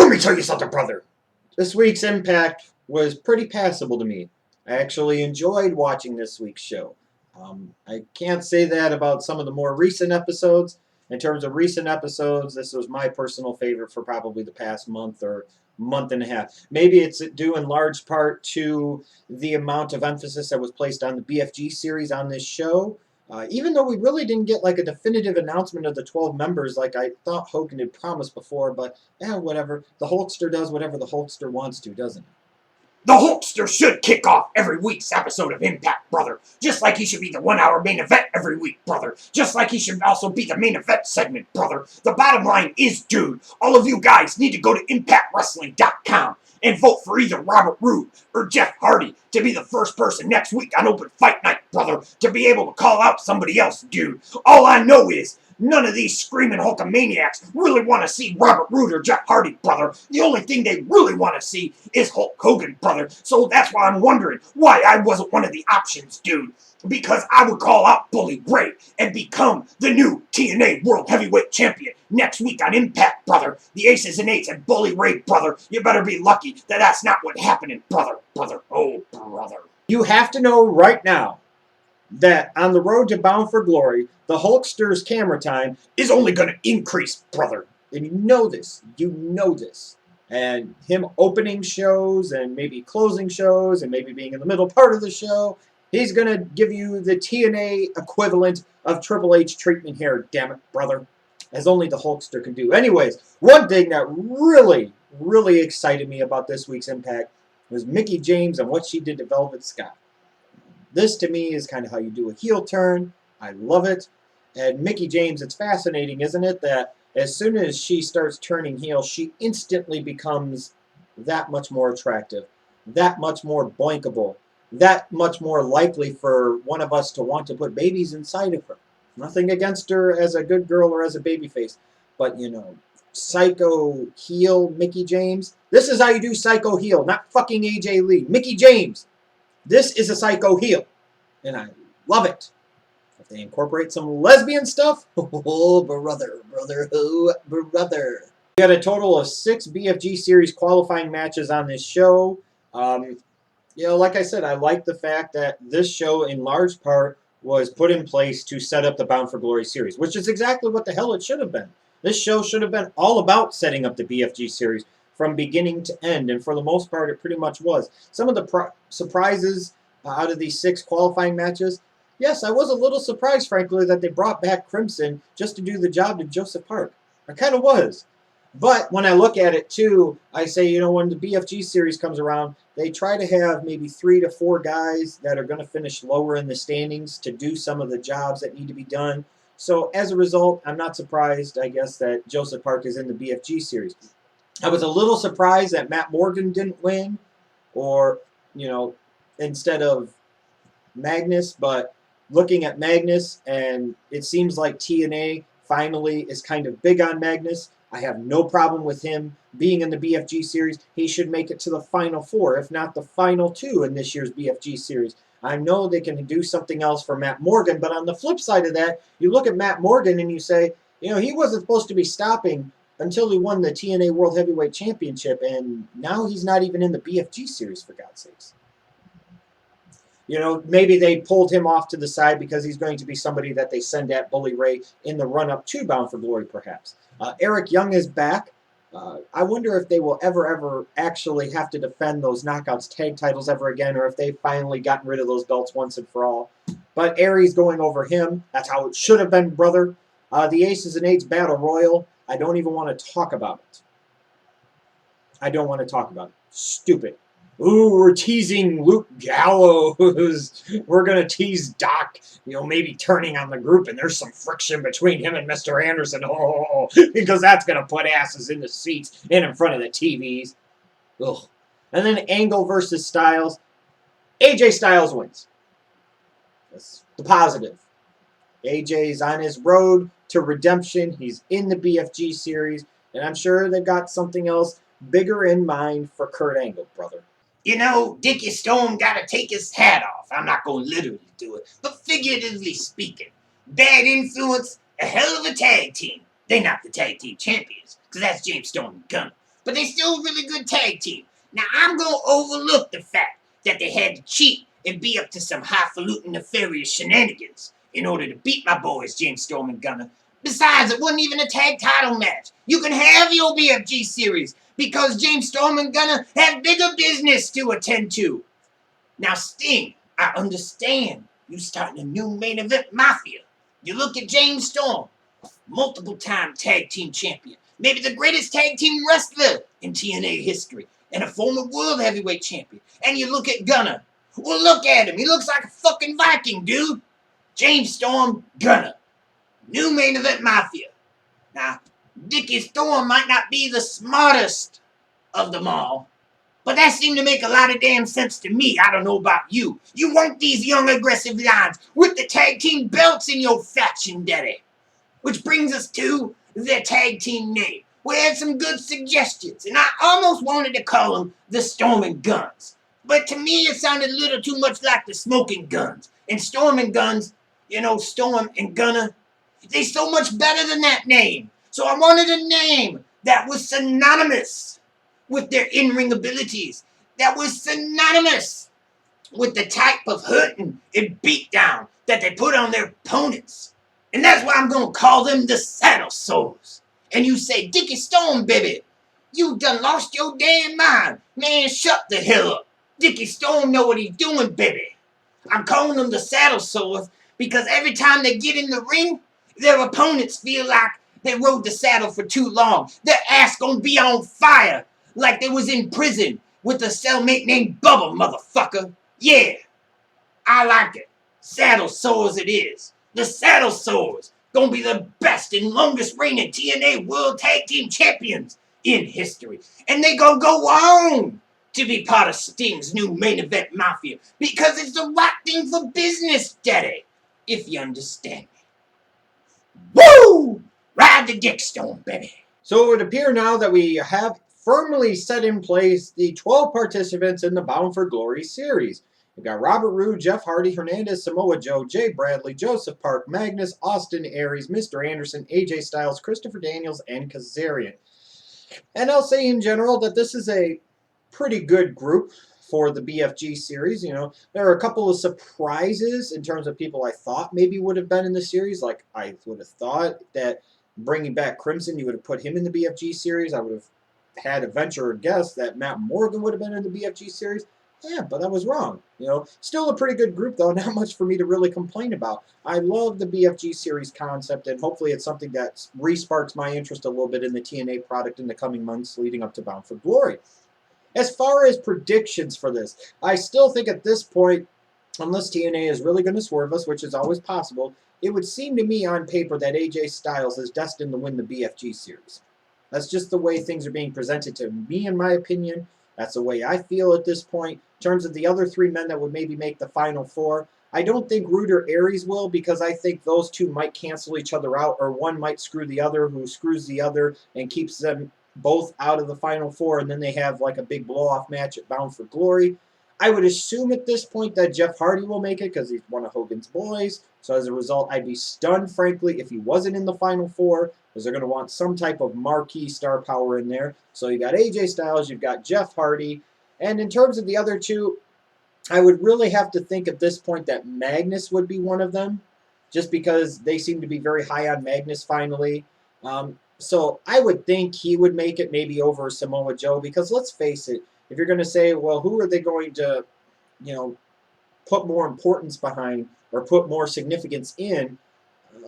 Let me tell you something, brother. This week's Impact was pretty passable to me. I actually enjoyed watching this week's show. I can't say that about some of the more recent episodes. In terms of recent episodes, this was my personal favorite for probably the past month or month and a half. Maybe it's due in large part to the amount of emphasis that was placed on the BFG series on this show. Even though we really didn't get like a definitive announcement of the 12 members like I thought Hogan had promised before, but whatever. The Hulkster does whatever the Hulkster wants to, doesn't he? The Hulkster should kick off every week's episode of Impact, brother. Just like he should be the 1 hour main event every week, brother. Just like he should also be the main event segment, brother. The bottom line is, dude, all of you guys need to go to ImpactWrestling.com and vote for either Robert Roode or Jeff Hardy to be the first person next week on Open Fight Night, brother, to be able to call out somebody else, dude. All I know is none of these screaming Hulkamaniacs really want to see Robert Roode or Jeff Hardy, brother. The only thing they really want to see is Hulk Hogan, brother. So that's why I'm wondering why I wasn't one of the options, dude. Because I would call out Bully Ray and become the new TNA World Heavyweight Champion next week on Impact, brother. The Aces and Eights and Bully Ray, brother. You better be lucky that that's not what happened, brother. Oh, brother. You have to know right now that on the road to Bound for Glory, the Hulkster's camera time is only going to increase, brother. And you know this. You know this. And him opening shows and maybe closing shows and maybe being in the middle part of the show, he's going to give you the TNA equivalent of Triple H treatment here, damn it, brother. As only the Hulkster can do. Anyways, one thing that really, really excited me about this week's Impact was Mickie James and what she did to Velvet Scott. This, to me, is kind of how you do a heel turn. I love it. And Mickie James, it's fascinating, isn't it, that as soon as she starts turning heel, she instantly becomes that much more attractive, that much more blankable, that much more likely for one of us to want to put babies inside of her. Nothing against her as a good girl or as a babyface, but, you know, psycho heel Mickie James. This is how you do psycho heel, not fucking AJ Lee. Mickie James. This is a psycho heel, and I love it. If they incorporate some lesbian stuff, oh, brother. We had a total of 6 BFG Series qualifying matches on this show. Like I said, I like the fact that this show, in large part, was put in place to set up the Bound for Glory series, which is exactly what the hell it should have been. This show should have been all about setting up the BFG series from beginning to end, and for the most part, it pretty much was. Some of the surprises out of these 6 qualifying matches, yes, I was a little surprised, frankly, that they brought back Crimson just to do the job to Joseph Park. I kind of was. But when I look at it, too, I say, when the BFG series comes around, they try to have maybe 3 to 4 guys that are going to finish lower in the standings to do some of the jobs that need to be done. So, as a result, I'm not surprised, I guess, that Joseph Park is in the BFG series. I was a little surprised that Matt Morgan didn't win, or, instead of Magnus, but looking at Magnus, and it seems like TNA finally is kind of big on Magnus. I have no problem with him being in the BFG series. He should make it to the final 4, if not the final 2 in this year's BFG series. I know they can do something else for Matt Morgan, but on the flip side of that, you look at Matt Morgan and you say, he wasn't supposed to be stopping until he won the TNA World Heavyweight Championship, and now he's not even in the BFG series, for God's sakes. Maybe they pulled him off to the side because he's going to be somebody that they send at Bully Ray in the run-up to Bound for Glory, perhaps. Eric Young is back. I wonder if they will ever actually have to defend those Knockouts tag titles ever again, or if they've finally gotten rid of those belts once and for all. But Aries going over him. That's how it should have been, brother. The Aces and Eights Battle Royal. I don't even want to talk about it. I don't want to talk about it. Stupid. Ooh, we're teasing Luke Gallows. We're going to tease Doc, maybe turning on the group, and there's some friction between him and Mr. Anderson. Oh, because that's going to put asses in the seats and in front of the TVs. Ugh. And then Angle versus Styles. AJ Styles wins. That's the positive. AJ's on his road to redemption. He's in the BFG series, and I'm sure they've got something else bigger in mind for Kurt Angle, brother. Dickie Stone gotta take his hat off. I'm not gonna literally do it, but figuratively speaking. Bad Influence, a hell of a tag team. They're not the tag team champions, because that's James Stone and Gunner. but they still a really good tag team. Now, I'm going to overlook the fact that they had to cheat and be up to some highfalutin nefarious shenanigans in order to beat my boys, James Storm and Gunner. Besides, it wasn't even a tag title match. You can have your BFG series because James Storm and Gunner have bigger business to attend to. Now, Sting, I understand you starting a new main event Mafia. You look at James Storm, multiple-time tag team champion, maybe the greatest tag team wrestler in TNA history, and a former world heavyweight champion. And you look at Gunner. Well, look at him. He looks like a fucking Viking, dude. James Storm, Gunner. New main event Mafia. Now, Dickie Storm might not be the smartest of them all, but that seemed to make a lot of damn sense to me. I don't know about you. You want these young aggressive lions with the tag team belts in your faction, daddy. Which brings us to their tag team name. We had some good suggestions, and I almost wanted to call them the Stormin' Guns. But to me, it sounded a little too much like the Smoking Guns. And Stormin' Guns, Storm and Gunner, they're so much better than that name. So I wanted a name that was synonymous with their in-ring abilities, that was synonymous with the type of hurting and beatdown that they put on their opponents. And that's why I'm going to call them the Saddle Sores. And you say, Dickie Storm, baby, you done lost your damn mind. Man, shut the hell up. Dickie Storm know what he's doing, baby. I'm calling them the Saddle Sores because every time they get in the ring, their opponents feel like they rode the saddle for too long. Their ass gonna be on fire like they was in prison with a cellmate named Bubba, motherfucker. Yeah, I like it. Saddle Sores it is. The Saddle Sores gonna be the best and longest reigning TNA World Tag Team Champions in history. And they gonna go on to be part of Sting's new main event Mafia because it's the right thing for business, daddy. If you understand me. Woo! Ride the Dick Storm, baby. So it would appear now that we have firmly set in place the 12 participants in the Bound for Glory series. We've got Robert Roode, Jeff Hardy, Hernandez, Samoa Joe, Jay Bradley, Joseph Park, Magnus, Austin Aries, Mr. Anderson, AJ Styles, Christopher Daniels, and Kazarian. And I'll say in general that this is a pretty good group for the BFG series. There are a couple of surprises in terms of people I thought maybe would have been in the series. Like, I would have thought that bringing back Crimson, you would have put him in the BFG series. I would have had a venture or guess that Matt Morgan would have been in the BFG series. Yeah, but I was wrong. Still a pretty good group, though. Not much for me to really complain about. I love the BFG series concept, and hopefully it's something that re-sparks my interest a little bit in the TNA product in the coming months leading up to Bound for Glory. As far as predictions for this, I still think at this point, unless TNA is really going to swerve us, which is always possible, it would seem to me on paper that AJ Styles is destined to win the BFG series. That's just the way things are being presented to me, in my opinion. That's the way I feel at this point. In terms of the other three men that would maybe make the Final Four, I don't think Roode or Aries will, because I think those two might cancel each other out, or one might screw the other, who screws the other and keeps them both out of the Final Four, and then they have like a big blow-off match at Bound for Glory. I would assume at this point that Jeff Hardy will make it because he's one of Hogan's boys. So as a result, I'd be stunned, frankly, if he wasn't in the Final Four, because they're going to want some type of marquee star power in there. So you got AJ Styles, you've got Jeff Hardy, and in terms of the other two, I would really have to think at this point that Magnus would be one of them, just because they seem to be very high on Magnus finally. So I would think he would make it maybe over Samoa Joe, because let's face it, if you're going to say, well, who are they going to, put more importance behind or put more significance in,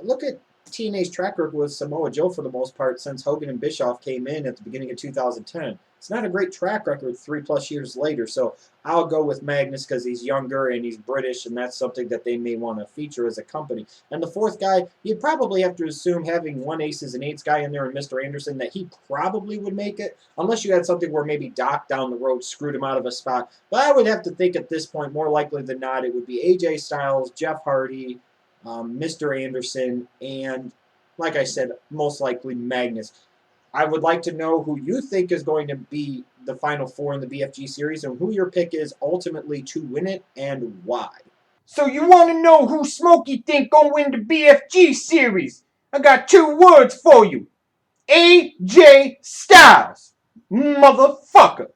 look at TNA's track record with Samoa Joe for the most part since Hogan and Bischoff came in at the beginning of 2010. It's not a great track record 3+ years later, so I'll go with Magnus because he's younger and he's British, and that's something that they may want to feature as a company. And the fourth guy, you'd probably have to assume, having one aces and eights guy in there and Mr. Anderson, that he probably would make it, unless you had something where maybe Doc down the road screwed him out of a spot. But I would have to think at this point, more likely than not, it would be AJ Styles, Jeff Hardy, Mr. Anderson, and, like I said, most likely Magnus. I would like to know who you think is going to be the Final Four in the BFG series and who your pick is ultimately to win it and why. So you want to know who Smokey think gonna win the BFG series? I got 2 words for you. AJ Styles. Motherfucker!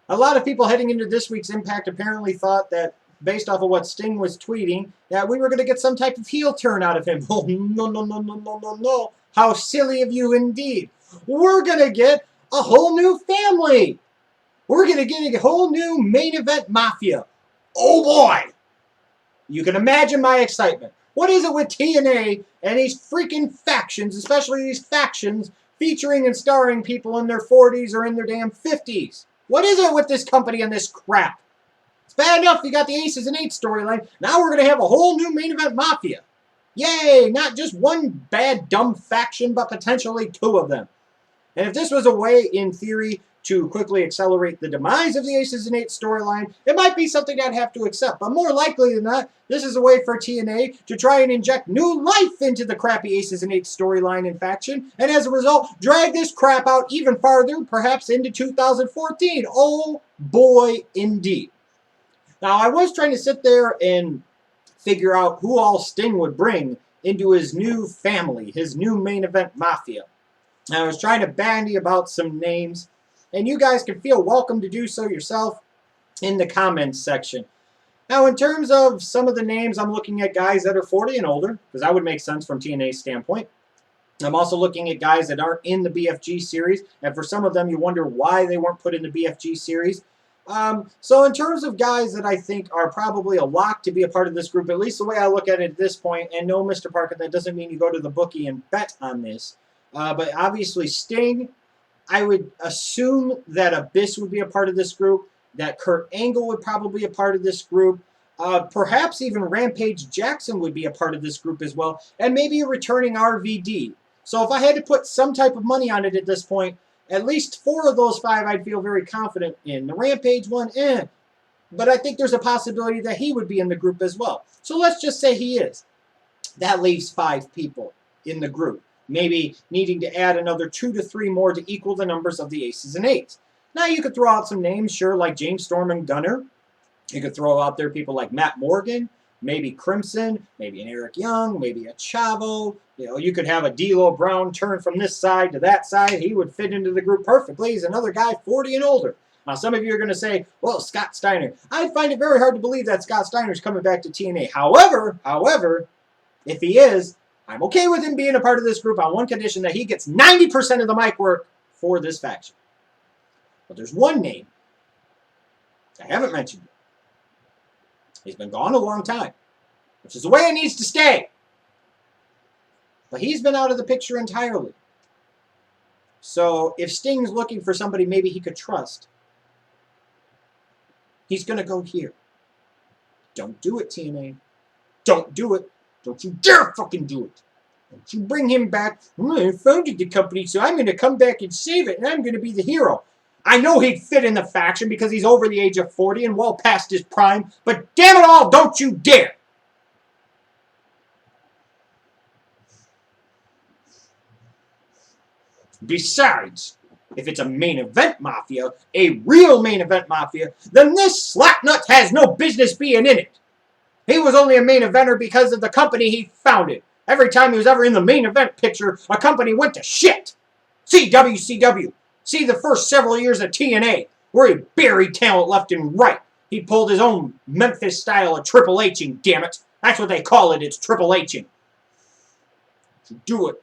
A lot of people heading into this week's Impact apparently thought that, based off of what Sting was tweeting, that we were going to get some type of heel turn out of him. Oh, no, no, no, no, no, no, no. How silly of you indeed. We're going to get a whole new family. We're going to get a whole new main event Mafia. Oh, boy. You can imagine my excitement. What is it with TNA and these freaking factions, especially these factions featuring and starring people in their 40s or in their damn 50s? What is it with this company and this crap? It's bad enough you got the Aces and Eights storyline. Now we're going to have a whole new main event Mafia. Yay! Not just one bad, dumb faction, but potentially two of them. And if this was a way, in theory, to quickly accelerate the demise of the Aces and Eights storyline, it might be something I'd have to accept. But more likely than not, this is a way for TNA to try and inject new life into the crappy Aces and Eights storyline and faction, and as a result, drag this crap out even farther, perhaps into 2014. Oh boy, indeed. Now, I was trying to sit there and figure out who all Sting would bring into his new family, his new main event Mafia. And I was trying to bandy about some names, and you guys can feel welcome to do so yourself in the comments section. Now, in terms of some of the names, I'm looking at guys that are 40 and older, because that would make sense from TNA's standpoint. I'm also looking at guys that aren't in the BFG series, and for some of them, you wonder why they weren't put in the BFG series. So in terms of guys that I think are probably a lock to be a part of this group, at least the way I look at it at this point, and no, Mr. Parker, that doesn't mean you go to the bookie and bet on this, but obviously Sting, I would assume that Abyss would be a part of this group, that Kurt Angle would probably be a part of this group, perhaps even Rampage Jackson would be a part of this group as well, and maybe a returning RVD. So if I had to put some type of money on it at this point, at least 4 of those 5 I'd feel very confident in. The Rampage one, but I think there's a possibility that he would be in the group as well. So let's just say he is. That leaves 5 people in the group, maybe needing to add another 2 to 3 more to equal the numbers of the Aces and Eights. Now you could throw out some names, sure, like James Storm and Gunner. You could throw out there people like Matt Morgan, maybe Crimson, maybe an Eric Young, maybe a Chavo. You know, you could have a D'Lo Brown turn from this side to that side. He would fit into the group perfectly. He's another guy 40 and older. Now, some of you are going to say, well, Scott Steiner. I find it very hard to believe that Scott Steiner's coming back to TNA. However, if he is, I'm okay with him being a part of this group on one condition, that he gets 90% of the mic work for this faction. But there's one name I haven't mentioned yet. He's been gone a long time, which is the way it needs to stay. But he's been out of the picture entirely. So if Sting's looking for somebody maybe he could trust, he's going to go here. Don't do it, TNA. Don't do it. Don't you dare fucking do it. Don't you bring him back. I founded the company, so I'm going to come back and save it, and I'm going to be the hero. I know he'd fit in the faction because he's over the age of 40 and well past his prime, but damn it all, don't you dare! Besides, if it's a main event Mafia, a real main event Mafia, then this slapnut has no business being in it. He was only a main eventer because of the company he founded. Every time he was ever in the main event picture, a company went to shit. See WCW. See the first several years of TNA, where he buried talent left and right. He pulled his own Memphis style of Triple H-ing, damn it. That's what they call it, it's Triple H-ing. Do it.